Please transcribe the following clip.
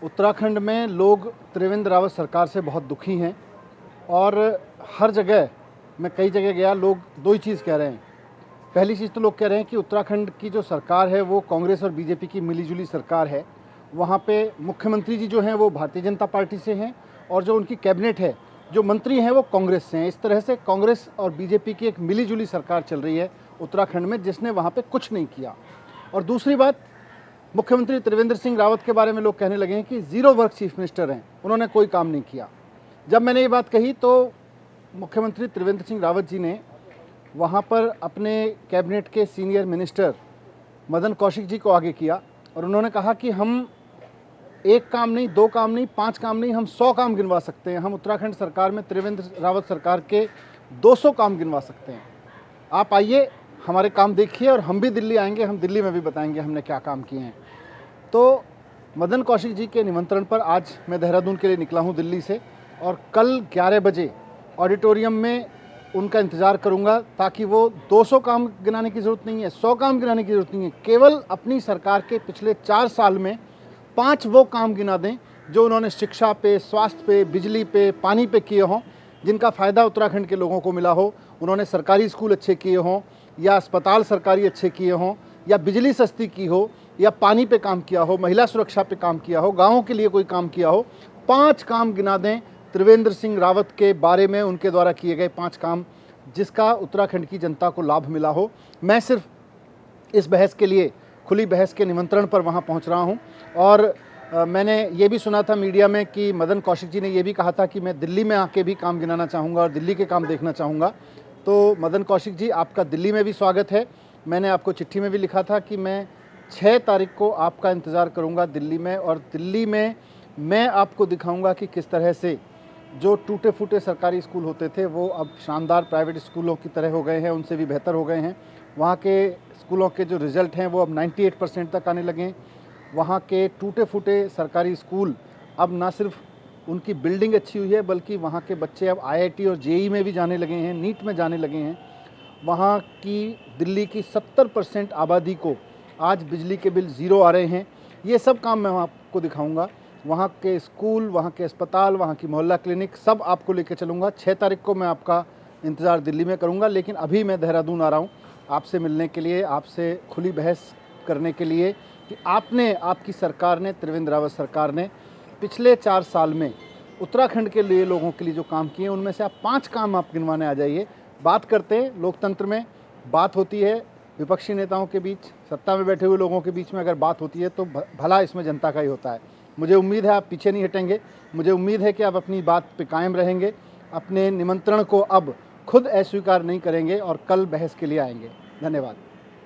उत्तराखंड में लोग त्रिवेंद्र रावत सरकार से बहुत दुखी हैं और हर जगह मैं कई जगह गया, लोग दो ही चीज़ कह रहे हैं। पहली चीज़ तो लोग कह रहे हैं कि उत्तराखंड की जो सरकार है वो कांग्रेस और बीजेपी की मिलीजुली सरकार है। वहाँ पे मुख्यमंत्री जी जो हैं वो भारतीय जनता पार्टी से हैं और जो उनकी कैबिनेट है, जो मंत्री हैं वो कांग्रेस से हैं। इस तरह से कांग्रेस और बीजेपी की एक मिलीजुली सरकार चल रही है उत्तराखंड में, जिसने वहाँ पे कुछ नहीं किया। और दूसरी बात, मुख्यमंत्री त्रिवेंद्र सिंह रावत के बारे में लोग कहने लगे हैं कि ज़ीरो वर्क चीफ मिनिस्टर हैं, उन्होंने कोई काम नहीं किया। जब मैंने ये बात कही तो मुख्यमंत्री त्रिवेंद्र सिंह रावत जी ने वहाँ पर अपने कैबिनेट के सीनियर मिनिस्टर मदन कौशिक जी को आगे किया और उन्होंने कहा कि हम एक काम नहीं, दो काम नहीं, 5 काम नहीं, हम 100 काम गिनवा सकते हैं। हम उत्तराखंड सरकार में त्रिवेंद्र रावत सरकार के 200 काम गिनवा सकते हैं। आप आइए, हमारे काम देखिए और हम भी दिल्ली आएंगे, हम दिल्ली में भी बताएंगे हमने क्या काम किए हैं। तो मदन कौशिक जी के निमंत्रण पर आज मैं देहरादून के लिए निकला हूं दिल्ली से और कल 11 बजे ऑडिटोरियम में उनका इंतज़ार करूंगा, ताकि वो 200 काम गिनाने की ज़रूरत नहीं है, 100 काम गिनाने की ज़रूरत नहीं है, केवल अपनी सरकार के पिछले 4 साल में 5 वो काम गिना दें जो उन्होंने शिक्षा पे, स्वास्थ्य पे, बिजली पे, पानी पे किए हों, जिनका फ़ायदा उत्तराखंड के लोगों को मिला हो। उन्होंने सरकारी स्कूल अच्छे किए हों, या अस्पताल सरकारी अच्छे किए हों, या बिजली सस्ती की हो, या पानी पे काम किया हो, महिला सुरक्षा पे काम किया हो, गाँवों के लिए कोई काम किया हो। 5 काम गिना दें त्रिवेंद्र सिंह रावत के बारे में, उनके द्वारा किए गए 5 काम जिसका उत्तराखंड की जनता को लाभ मिला हो। मैं सिर्फ इस बहस के लिए, खुली बहस के निमंत्रण पर वहाँ पहुँच रहा हूँ। और मैंने ये भी सुना था मीडिया में कि मदन कौशिक जी ने ये भी कहा था कि मैं दिल्ली में आके भी काम गिनाना चाहूँगा और दिल्ली के काम देखना चाहूँगा। तो मदन कौशिक जी, आपका दिल्ली में भी स्वागत है। मैंने आपको चिट्ठी में भी लिखा था कि मैं 6 तारीख को आपका इंतज़ार करूँगा दिल्ली में, और दिल्ली में मैं आपको दिखाऊँगा कि किस तरह से जो टूटे फूटे सरकारी स्कूल होते थे वो अब शानदार प्राइवेट स्कूलों की तरह हो गए हैं, उनसे भी बेहतर हो गए हैं। वहाँ के स्कूलों के जो रिज़ल्ट हैं वो अब 98% तक आने लगे हैं। वहाँ के टूटे फूटे सरकारी स्कूल अब ना सिर्फ उनकी बिल्डिंग अच्छी हुई है, बल्कि वहाँ के बच्चे अब IIT और JEE में भी जाने लगे हैं, नीट में जाने लगे हैं। वहाँ की दिल्ली की 70% आबादी को आज बिजली के बिल ज़ीरो आ रहे हैं। ये सब काम मैं आपको दिखाऊंगा। वहाँ के स्कूल, वहाँ के अस्पताल, वहाँ की मोहल्ला क्लिनिक सब आपको लेकर चलूँगा। 6 तारीख को मैं आपका इंतज़ार दिल्ली में करूँगा, लेकिन अभी मैं देहरादून आ रहा हूँ आपसे मिलने के लिए, आपसे खुली बहस करने के लिए कि आपकी सरकार ने, त्रिवेंद्र रावत सरकार ने पिछले 4 साल में उत्तराखंड के लिए, लोगों के लिए जो काम किए, उनमें से आप 5 काम आप गिनवाने आ जाइए। बात करते हैं, लोकतंत्र में बात होती है विपक्षी नेताओं के बीच, सत्ता में बैठे हुए लोगों के बीच में अगर बात होती है तो भला इसमें जनता का ही होता है। मुझे उम्मीद है आप पीछे नहीं हटेंगे, मुझे उम्मीद है कि आप अपनी बात पे कायम रहेंगे, अपने निमंत्रण को अब खुद अस्वीकार नहीं करेंगे और कल बहस के लिए आएंगे। धन्यवाद।